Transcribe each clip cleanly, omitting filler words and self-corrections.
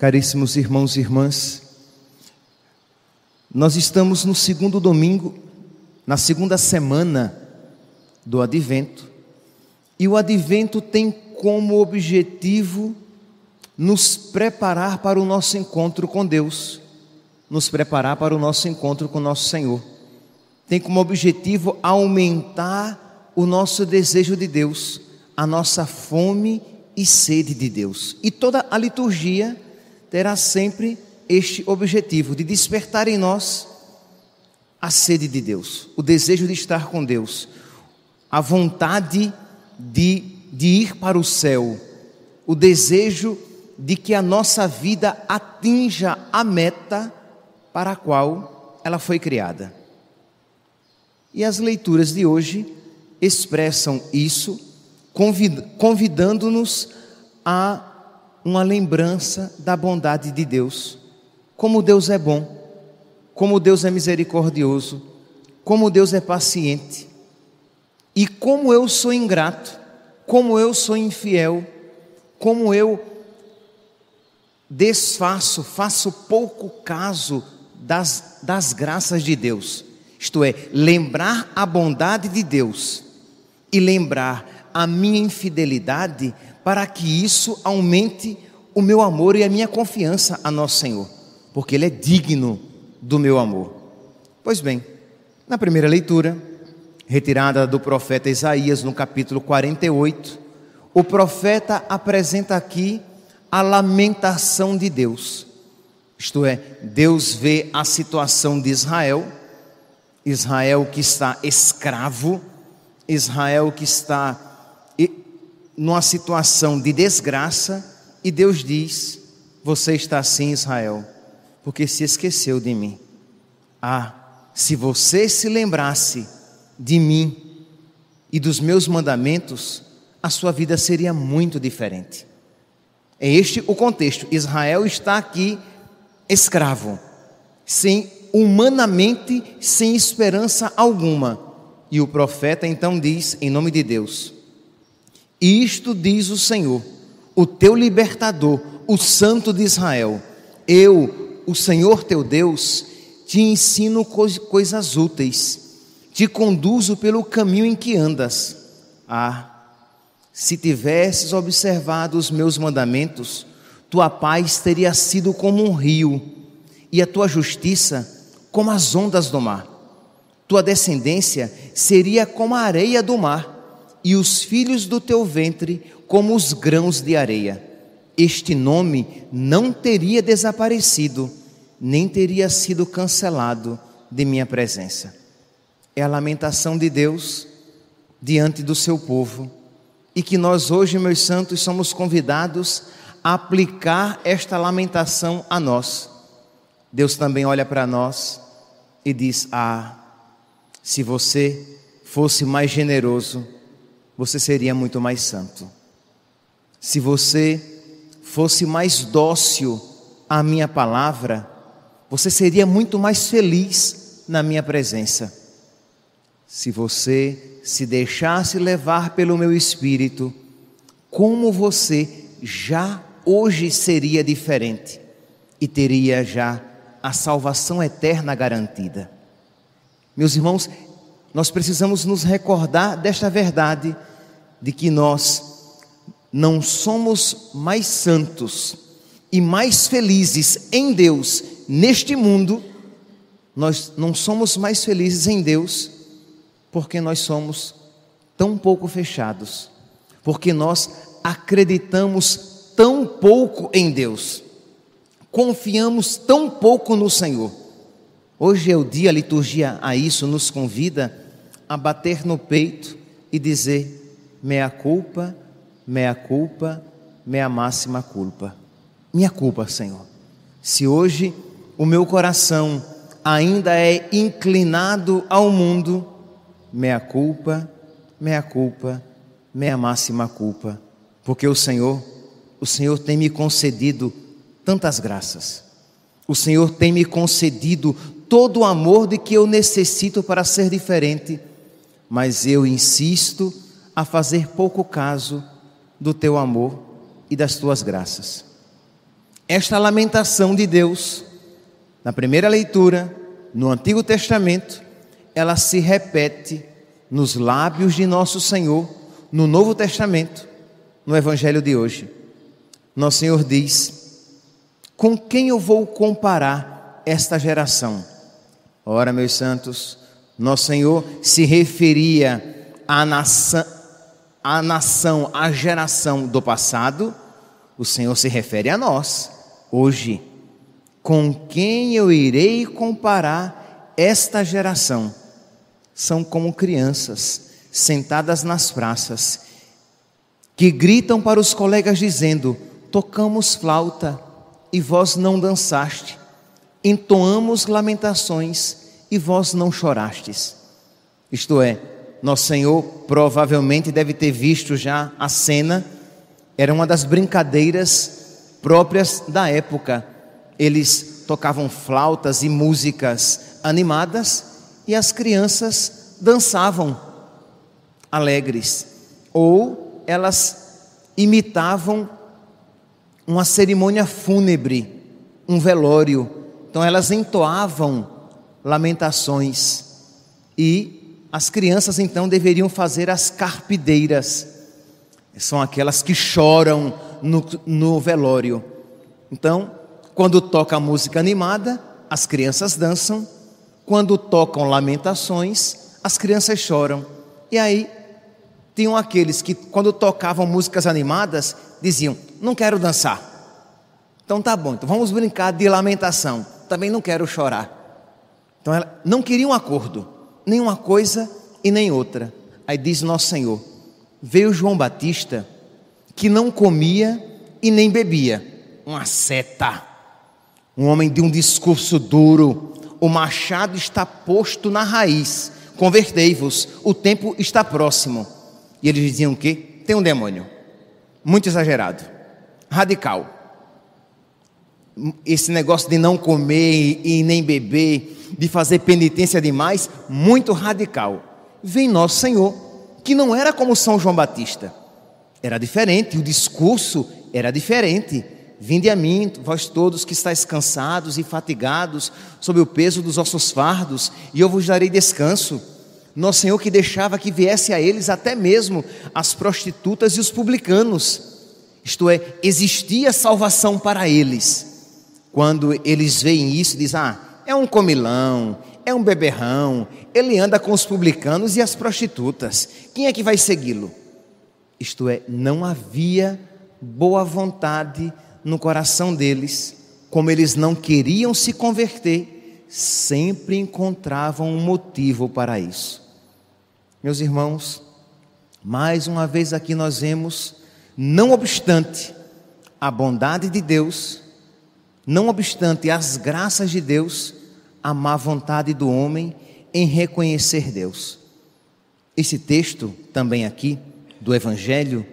Caríssimos irmãos e irmãs, nós estamos no segundo domingo, na segunda semana do Advento, e o Advento tem como objetivo nos preparar para o nosso encontro com Deus, nos preparar para o nosso encontro com nosso Senhor. Tem como objetivo aumentar o nosso desejo de Deus, a nossa fome e sede de Deus. E toda a liturgia terá sempre este objetivo, de despertar em nós a sede de Deus, o desejo de estar com Deus, a vontade de ir para o céu, o desejo de que a nossa vida atinja a meta para a qual ela foi criada. E as leituras de hoje expressam isso, convidando-nos a uma lembrança da bondade de Deus. Como Deus é bom, como Deus é misericordioso, como Deus é paciente, e como eu sou ingrato, como eu sou infiel, como eu faço pouco caso das graças de Deus. Isto é, lembrar a bondade de Deus e lembrar a minha infidelidade, para que isso aumente o meu amor e a minha confiança a nosso Senhor, porque Ele é digno do meu amor. Pois bem, na primeira leitura, retirada do profeta Isaías, no capítulo 48, o profeta apresenta aqui a lamentação de Deus. Isto é, Deus vê a situação de Israel que está escravo, Israel que está numa situação de desgraça, e Deus diz: você está assim, Israel, porque se esqueceu de mim. Se você se lembrasse de mim e dos meus mandamentos, a sua vida seria muito diferente. É este o contexto. Israel está aqui escravo, humanamente sem esperança alguma. E o profeta então diz, em nome de Deus: isto diz o Senhor, o teu libertador, o Santo de Israel: eu, o Senhor teu Deus, te ensino coisas úteis, te conduzo pelo caminho em que andas. Se tivesses observado os meus mandamentos, tua paz teria sido como um rio, e a tua justiça como as ondas do mar. Tua descendência seria como a areia do mar, e os filhos do teu ventre como os grãos de areia. Este nome não teria desaparecido, nem teria sido cancelado de minha presença. É a lamentação de Deus diante do seu povo, e que nós hoje, meus santos, somos convidados a aplicar esta lamentação a nós. Deus também olha para nós e diz: se você fosse mais generoso, você seria muito mais santo. Se você fosse mais dócil à minha palavra, você seria muito mais feliz na minha presença. Se você se deixasse levar pelo meu Espírito, como você já hoje seria diferente e teria já a salvação eterna garantida. Meus irmãos, nós precisamos nos recordar desta verdade, de que nós não somos mais santos e mais felizes em Deus neste mundo. Nós não somos mais felizes em Deus porque nós somos tão pouco fechados, porque nós acreditamos tão pouco em Deus, confiamos tão pouco no Senhor. Hoje é o dia, a liturgia a isso nos convida a bater no peito e dizer: mea culpa, mea culpa, mea máxima culpa. Minha culpa, Senhor. Se hoje o meu coração ainda é inclinado ao mundo, mea culpa, mea culpa, mea máxima culpa. Porque o Senhor tem me concedido tantas graças. O Senhor tem me concedido todo o amor de que eu necessito para ser diferente, mas eu insisto a fazer pouco caso do teu amor e das tuas graças. esta lamentação de Deus, na primeira leitura, no Antigo Testamento, ela se repete nos lábios de nosso Senhor, no Novo Testamento, no Evangelho de hoje. Nosso Senhor diz: com quem eu vou comparar esta geração? Ora, meus santos, nosso Senhor se referia à nação, à geração do passado. O Senhor se refere a nós, hoje. Com quem eu irei comparar esta geração? São como crianças sentadas nas praças, que gritam para os colegas dizendo: tocamos flauta e vós não dançaste, entoamos lamentações e vós não chorastes. Isto é, nosso Senhor provavelmente deve ter visto já a cena. Era uma das brincadeiras próprias da época. Eles tocavam flautas e músicas animadas e as crianças dançavam alegres, ou elas imitavam uma cerimônia fúnebre, um velório. Então elas entoavam lamentações, e as crianças então deveriam fazer as carpideiras. São aquelas que choram no velório. Então, quando toca a música animada, as crianças dançam. Quando tocam lamentações, as crianças choram. E aí, tinham aqueles que, quando tocavam músicas animadas, diziam: não quero dançar. Então tá bom, então vamos brincar de lamentação. Também não quero chorar. Então não queriam um acordo, nem uma coisa e nem outra. Aí diz nosso Senhor: veio João Batista, que não comia e nem bebia, um asceta, um homem de um discurso duro. O machado está posto na raiz, convertei-vos, o tempo está próximo. E eles diziam o quê? Tem um demônio, muito exagerado, radical. Esse negócio de não comer e nem beber, de fazer penitência demais, muito radical. Vem nosso Senhor, que não era como São João Batista, era diferente, o discurso era diferente. Vinde a mim, vós todos que estáis cansados e fatigados, sob o peso dos vossos fardos, e eu vos darei descanso. Nosso Senhor que deixava que viesse a eles até mesmo as prostitutas e os publicanos. Isto é, existia salvação para eles. Quando eles veem isso, dizem: é um comilão, é um beberrão, ele anda com os publicanos e as prostitutas, quem é que vai segui-lo? Isto é, não havia boa vontade no coração deles. Como eles não queriam se converter, sempre encontravam um motivo para isso. Meus irmãos, mais uma vez aqui nós vemos, não obstante a bondade de Deus, não obstante as graças de Deus, a má vontade do homem em reconhecer Deus. Esse texto também aqui do Evangelho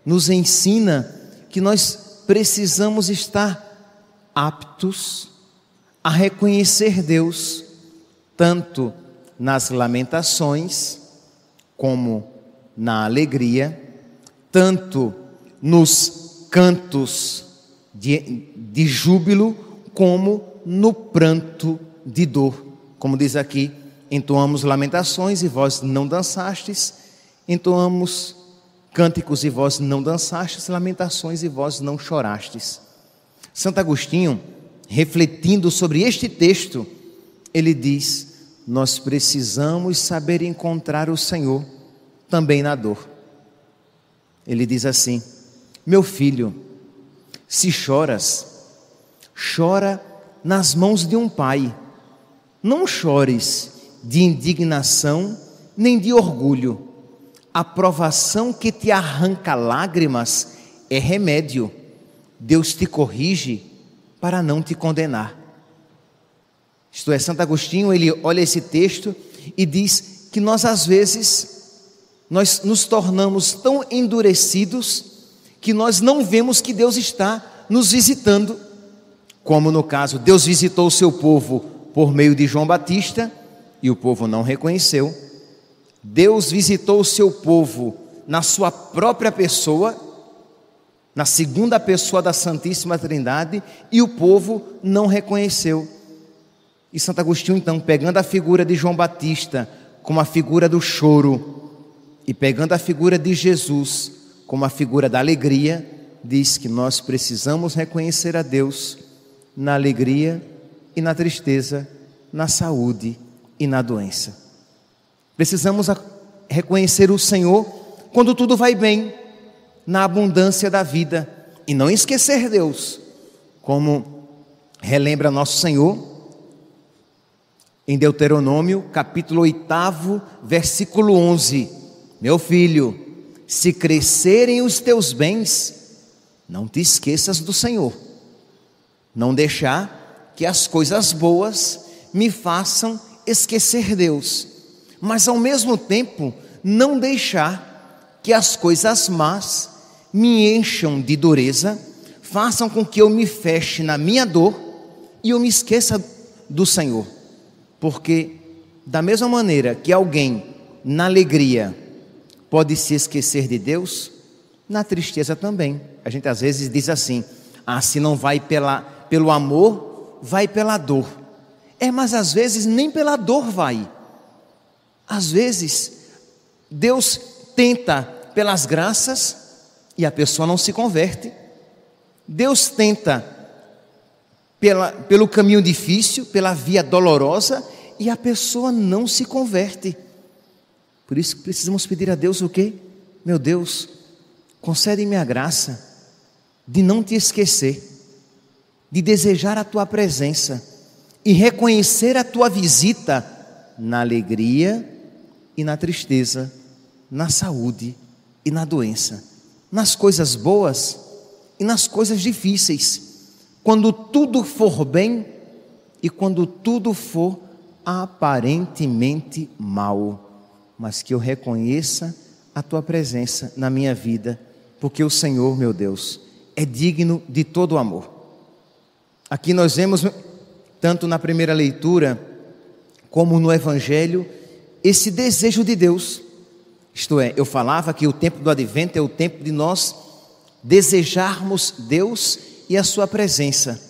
nos ensina que nós precisamos estar aptos a reconhecer Deus, tanto nas lamentações como na alegria, tanto nos cantos de júbilo como no pranto de dor. Como diz aqui: entoamos lamentações e vós não dançastes, entoamos cânticos e vós não dançastes, lamentações e vós não chorastes. Santo Agostinho, refletindo sobre este texto, ele diz: nós precisamos saber encontrar o Senhor também na dor. Ele diz assim: meu filho, se choras, chora nas mãos de um pai. Não chores de indignação nem de orgulho. A provação que te arranca lágrimas é remédio. Deus te corrige para não te condenar. Isto é, Santo Agostinho, ele olha esse texto e diz que nós às vezes, nós nos tornamos tão endurecidos que nós não vemos que Deus está nos visitando. Como no caso, Deus visitou o seu povo por meio de João Batista e o povo não reconheceu. Deus visitou o seu povo na sua própria pessoa na segunda pessoa da Santíssima Trindade, e o povo não reconheceu. E Santo Agostinho, então, pegando a figura de João Batista como a figura do choro, e pegando a figura de Jesus como a figura da alegria, diz que nós precisamos reconhecer a Deus na alegria e na tristeza, na saúde e na doença. Precisamos reconhecer o Senhor quando tudo vai bem, na abundância da vida, e não esquecer Deus, como relembra nosso Senhor em Deuteronômio, capítulo 8, versículo 11: meu filho, se crescerem os teus bens, não te esqueças do Senhor. Não deixar que as coisas boas me façam esquecer Deus, mas ao mesmo tempo não deixar que as coisas más me encham de dureza, façam com que eu me feche na minha dor e eu me esqueça do Senhor. Porque da mesma maneira que alguém na alegria pode se esquecer de Deus, na tristeza também. A gente às vezes diz assim: se não vai pelo amor, vai pela dor. Mas às vezes nem pela dor vai. Às vezes Deus tenta pelas graças e a pessoa não se converte. Deus tenta pelo caminho difícil, pela via dolorosa, e a pessoa não se converte. Por isso precisamos pedir a Deus o quê? Meu Deus, concede-me a graça de não te esquecer, de desejar a tua presença e reconhecer a tua visita na alegria e na tristeza, na saúde e na doença, nas coisas boas e nas coisas difíceis, quando tudo for bem e quando tudo for aparentemente mal, mas que eu reconheça a tua presença na minha vida, porque o Senhor, meu Deus, é digno de todo amor. Aqui nós vemos, tanto na primeira leitura como no Evangelho, esse desejo de Deus. Isto é, eu falava que o tempo do Advento é o tempo de nós desejarmos Deus e a sua presença.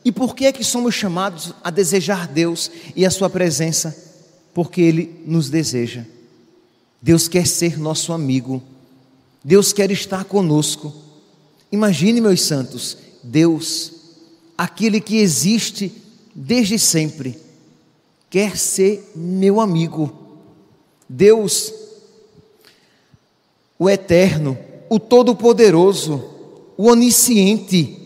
E por que é que somos chamados a desejar Deus e a sua presença? Porque Ele nos deseja. Deus quer ser nosso amigo. Deus quer estar conosco. Imagine, meus santos, Deus, aquele que existe desde sempre, quer ser meu amigo. Deus, o eterno, o todo-poderoso, o onisciente,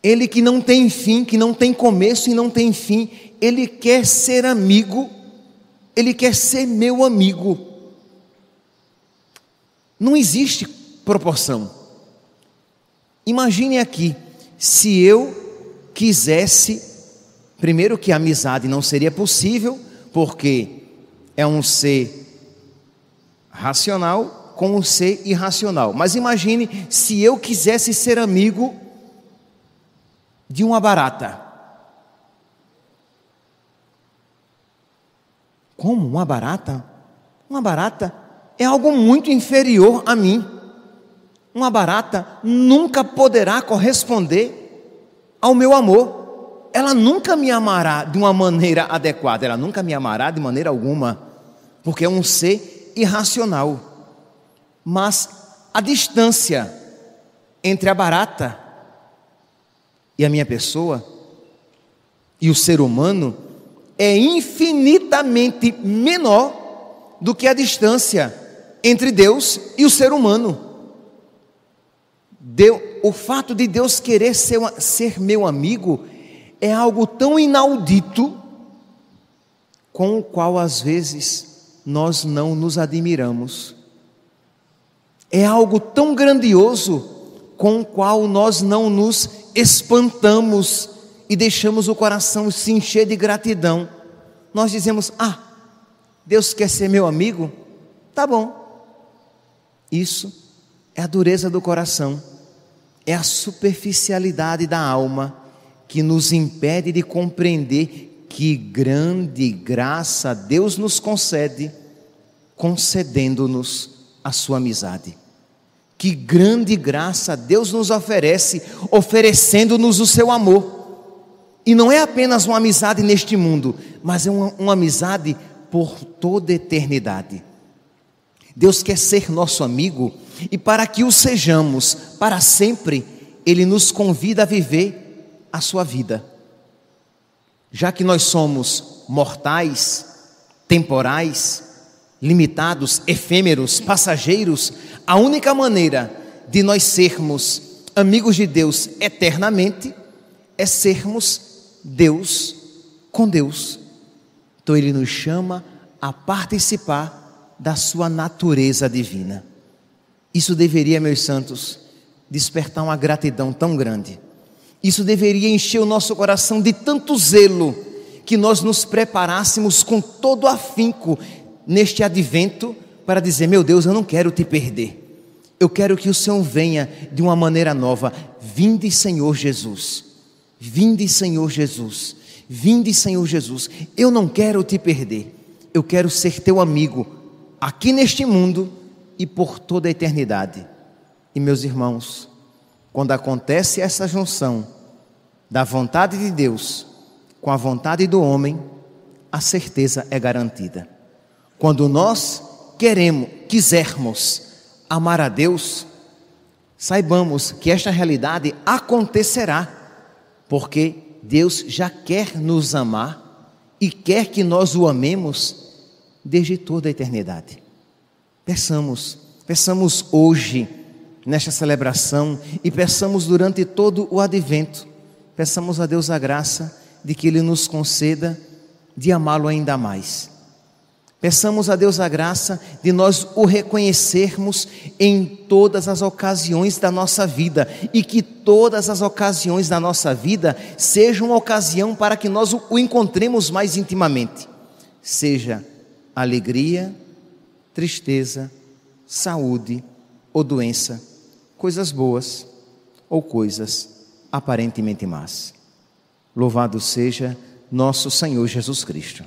Ele que não tem fim, que não tem começo e não tem fim, Ele quer ser amigo, Ele quer ser meu amigo. Não existe proporção. Imagine aqui, se eu quisesse, primeiro que a amizade não seria possível, porque é um ser racional com um ser irracional. Mas imagine se eu quisesse ser amigo de uma barata. Como? Uma barata? Uma barata é algo muito inferior a mim. Uma barata nunca poderá corresponder ao meu amor. Ela nunca me amará de uma maneira adequada. Ela nunca me amará de maneira alguma, porque é um ser irracional. Mas a distância entre a barata e a minha pessoa e o ser humano é infinitamente menor do que a distância entre Deus e o ser humano. O fato de Deus querer ser meu amigo é algo tão inaudito, com o qual às vezes nós não nos admiramos. É algo tão grandioso, com o qual nós não nos espantamos e deixamos o coração se encher de gratidão. Nós dizemos: Deus quer ser meu amigo? Tá bom. Isso é a dureza do coração, é a superficialidade da alma que nos impede de compreender que grande graça Deus nos concede, concedendo-nos a sua amizade. Que grande graça Deus nos oferece, oferecendo-nos o seu amor. E não é apenas uma amizade neste mundo, mas é uma amizade por toda a eternidade. Deus quer ser nosso amigo, e para que o sejamos para sempre, Ele nos convida a viver a sua vida. Já que nós somos mortais, temporais, limitados, efêmeros, passageiros, a única maneira de nós sermos amigos de Deus eternamente é sermos Deus com Deus. Então Ele nos chama a participar da sua natureza divina. Isso deveria, meus santos, despertar uma gratidão tão grande. Isso deveria encher o nosso coração de tanto zelo, que nós nos preparássemos com todo afinco neste advento para dizer: meu Deus, eu não quero te perder. Eu quero que o Senhor venha de uma maneira nova. Vinde, Senhor Jesus. Vinde, Senhor Jesus. Vinde, Senhor Jesus. Eu não quero te perder. Eu quero ser teu amigo aqui neste mundo e por toda a eternidade. E meus irmãos, quando acontece essa junção da vontade de Deus com a vontade do homem, a certeza é garantida. Quando nós quisermos amar a Deus, saibamos que esta realidade acontecerá, porque Deus já quer nos amar e quer que nós o amemos desde toda a eternidade. Peçamos hoje, nesta celebração, e peçamos durante todo o advento, peçamos a Deus a graça de que Ele nos conceda de amá-lo ainda mais. Peçamos a Deus a graça de nós o reconhecermos em todas as ocasiões da nossa vida, e que todas as ocasiões da nossa vida sejam uma ocasião para que nós o encontremos mais intimamente. Seja alegria, tristeza, saúde ou doença, coisas boas ou coisas aparentemente más. Louvado seja nosso Senhor Jesus Cristo.